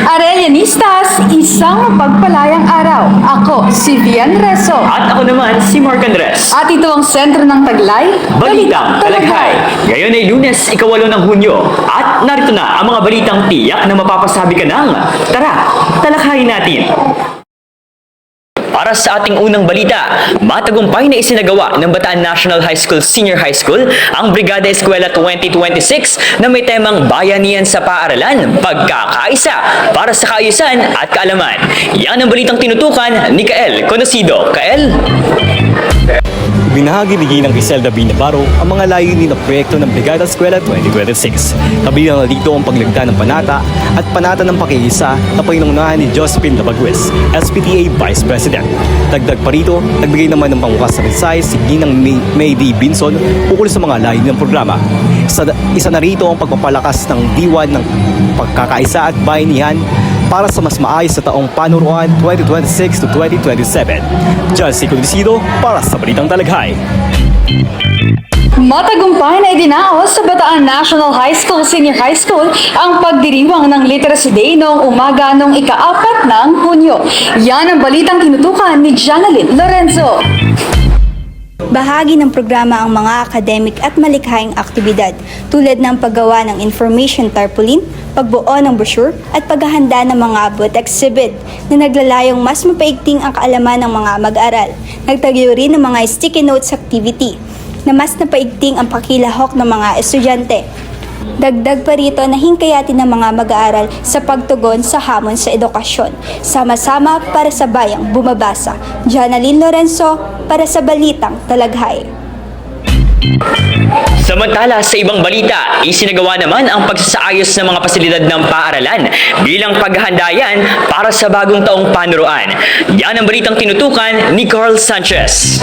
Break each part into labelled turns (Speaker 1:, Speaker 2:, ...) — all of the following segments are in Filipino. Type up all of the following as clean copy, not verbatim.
Speaker 1: Arelianistas, isang mapagpalayang araw. Ako, si Vian Reso.
Speaker 2: At ako naman, si Mark Andres.
Speaker 1: At ito ang sentro ng Taglay,
Speaker 2: Balitang Talaghay. Ngayon ay Lunes, 8 ng Hunyo. At narito na ang mga balitang tiyak na mapapasabi ka ng tara, talakhayin natin. Para sa ating unang balita, matagumpay na isinagawa ng Bataan National High School Senior High School ang Brigada Eskwela 2026 na may temang Bayanihan sa Paaralan, Pagkakaisa para sa kaayusan at kaalaman. Yan ang balitang tinutukan ni Kael Conocido. Kael?
Speaker 3: Binahagi ni Ginang Griselda B. Navarro ang mga layunin ng proyekto ng Brigada Eskwela 2026. Kabilang na dito ang paglagda ng panata at panata ng pakiisa na pinungunahan ni Josephine Labagwes, SPTA Vice President. Dagdag pa rito, nagbigay naman ng pangbukas na mensahe si Ginang May D. Binson ukol sa mga layunin ng programa. Isa na rito ang pagpapalakas ng diwan ng pagkakaisa at bayanihan para sa mas maayos sa taong panuruan 2026 to 2027. John C. Conocido para sa Balitang Talaghay.
Speaker 1: Matagumpay na idinaos sa Bataan National High School Senior High School ang pagdiriwang ng Literacy Day noong umaga noong ika-4 ng Hunyo. Yan ang balitang tinutukan ni Janalyn Lorenzo.
Speaker 4: Bahagi ng programa ang mga academic at malikhaing aktibidad tulad ng paggawa ng information tarpaulin, pagbuo ng brochure at paghahanda ng mga abot exhibit na naglalayong mas mapaigting ang kaalaman ng mga mag-aaral. Nagtagyo rin ng mga sticky notes activity na mas napaigting ang pakilahok ng mga estudyante. Dagdag pa rito na hingkayatin ng mga mag-aaral sa pagtugon sa hamon sa edukasyon. Sama-sama para sa bayang bumabasa. Janalyn Lorenzo para sa Balitang Talaghay.
Speaker 2: Samantala, sa ibang balita, isinagawa naman ang pagsasaayos ng mga pasilidad ng paaralan bilang paghahandayan para sa bagong taong panuruan. Yan ang balitang tinutukan ni Carl Sanchez.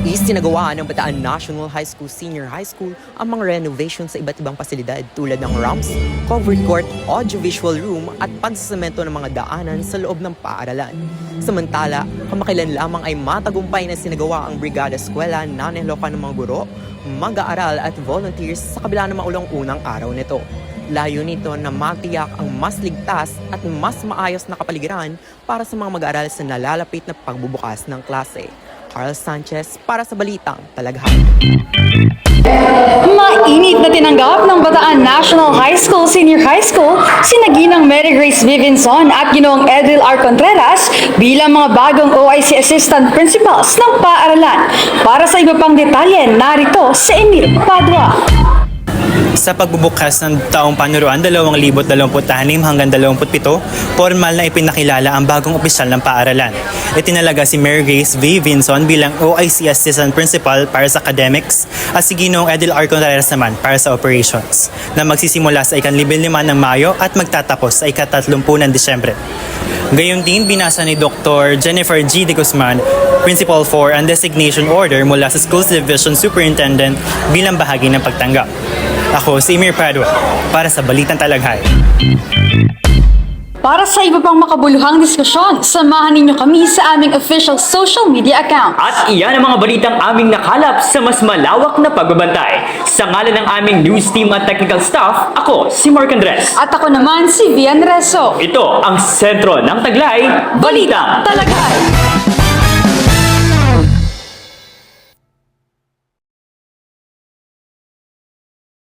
Speaker 5: Isinagawa ng Bataan National High School Senior High School ang mga renovation sa iba't ibang pasilidad tulad ng ramps, covered court, audiovisual room at pagsasemento ng mga daanan sa loob ng paaralan. Samantala, kamakailan lamang ay matagumpay na sinagawa ang Brigada Eskwela na nilokan ng mga guro, mag-aaral at volunteers sa kabila ng maulang unang araw nito. Layo nito na matiyak ang mas ligtas at mas maayos na kapaligiran para sa mga mag-aaral sa nalalapit na pagbubukas ng klase. Carl Sanchez para sa Balitang Talaghay.
Speaker 1: Mainit na tinanggap ng Bataan National High School Senior High School si Naginang Mary Grace Vivinson at Ginoong Edil R. Contreras bilang mga bagong OIC Assistant Principals ng paaralan. Para sa iba pang detalye, narito si Emil Padua.
Speaker 6: Sa pagbubukas ng taong panuruan 2026 hanggang 27, formal na ipinakilala ang bagong opisyal ng paaralan. Itinalaga si Mary Grace V. Vinson bilang OIC Assistant Principal para sa Academics at si Ginoong Edil R. Contreras naman para sa Operations na magsisimula sa ika-15 ng Mayo at magtatapos sa ika-30 ng Disyembre. Gayun din, binasa ni Dr. Jennifer G. De Guzman, Principal 4 ang designation order mula sa Schools Division Superintendent bilang bahagi ng pagtanggap. Ako si Emir Padua para sa Balitang Talaghay.
Speaker 1: Para sa iba pang makabuluhang diskusyon, samahan ninyo kami sa aming official social media account.
Speaker 2: At iyan ang mga balitang aming nakalap sa mas malawak na pagbabantay. Sa ngalan ng aming news team at technical staff, ako si Mark Andres.
Speaker 1: At ako naman si Vian Reso.
Speaker 2: Ito ang sentro ng Taglay, Balitang Talaghay.